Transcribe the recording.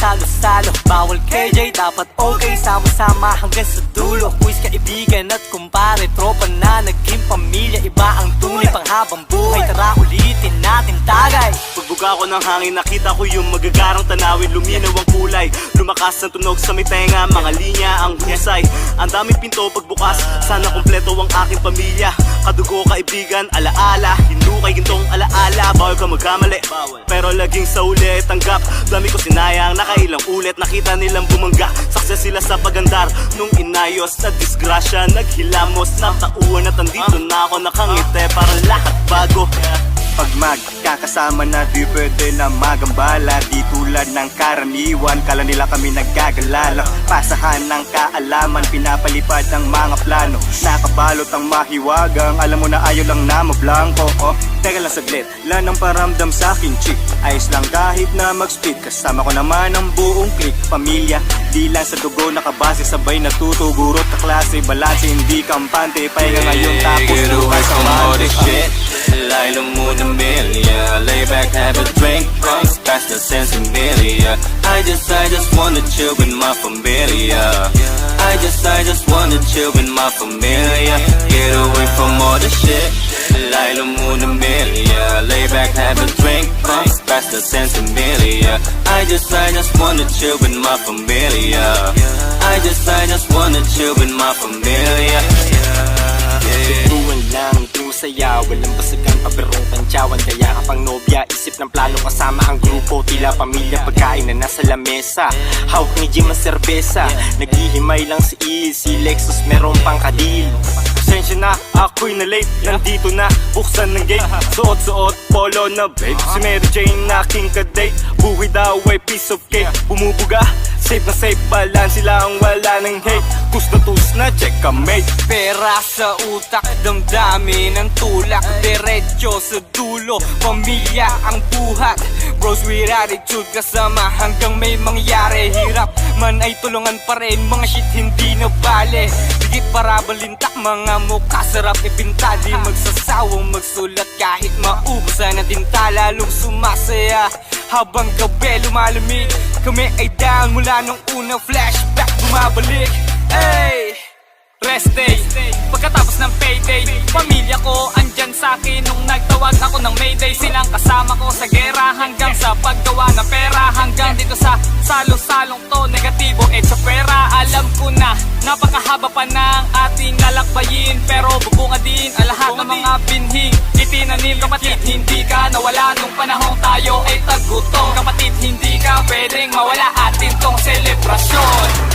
salo-salo. Bawal KJ, dapat okay, sama-sama hanggang sa dulo. Quiz kaibigan at kumpare, tropa na naging pamilya. Iba ang tunay panghabang buhay, tara ulitin natin tagay. Pagbuga ko ng hangin, nakita ko yung magagarang tanawin. Luminaw ang kulay, lumakas ang tunog sa may tenga. Mga linya ang husay, ang daming pinto pagbukas. Sana kumpleto ang aking pamilya. Kadugo, kaibigan, alaala. Hinukay gintong alaala, bawal ka magkamali, pero laging sa uli tanggap. Dami ko sinayang, nakailang ulit nakita nilang bumangga. Success sila sa pagandar, nung inayos na disgrasya. Naghilamos ng tauhan at andito na ako nakangiti, para lahat bago. Pag magkakasama na di pwede na magambala. Di tulad ng karaniwan, kala nila kami naggagalala. Pasahan ng kaalaman, pinapalipad ang mga plano. Nakabalot ang mahiwagang, alam mo na ayaw lang na mablangko. Oh, teka lang saglit, lanang paramdam sa aking chick. Ayos lang kahit na mag-split, kasama ko naman ang buong clique. Pamilya, di lang sa dugo nakabase, sabay natutugurot kaklase. Balanse, hindi kampante, pahinga ngayon tapos buhay sa mante. Lilo moon a million, lay back, have a drink, past the sense of million. I just wanna chill with my familia. I just wanna chill with my familia. Get away from all the shit. Lilo moon a million, lay back, have a drink, past the sense of million. I just wanna chill with my familia. I just wanna chill with my familia. Tuwan lang, true saya, walang basagan, paberong tantyawan. Kaya kapang nobya, isip ng plano kasama ang grupo. Tila pamilya, pagkain na nasa lamesa. Hawak ni Jim ang serbesa, naghihimay lang si Easy Lexus, meron pang kadil. Pasensya na, ako'y na late, nandito na, buksan ng gate. Suot-suot, polo na babe, si Mary Jane na aking kadate. Buhay daw ay piece of cake, bumubuga, safe na safe, balan sila ang wala ng hate. Tus na check ka mate. Pera sa utak, damdamin ang tulak, diretso sa dulo, pamilya ang buhat. Bros with attitude, kasama hanggang may mangyari. Hirap man ay tulungan pa rin, mga shit hindi na bale. Digit para balintak, mga mukha sarap ipinta. Di magsasawang magsulat kahit maubusan ng tinta. Lalong sumasaya habang gabi lumalamig. Kami ay down mula nung unang flashback, bumabalik. Ay, rest day, pagkatapos ng payday, pamilya ko andyan sa'kin nung nagtawag ako ng mayday. Silang kasama ko sa gera hanggang sa paggawa ng pera. Hanggang dito sa salo-salong to, negatibo at sa pera. Alam ko na, napakahaba pa ng ating lalakbayin, pero bubunga din ang lahat ng mga binhing itinanim. Kapatid, hindi ka nawala nung panahong tayo ay tagutong. Kapatid, hindi ka pwedeng mawala atin tong selebrasyon.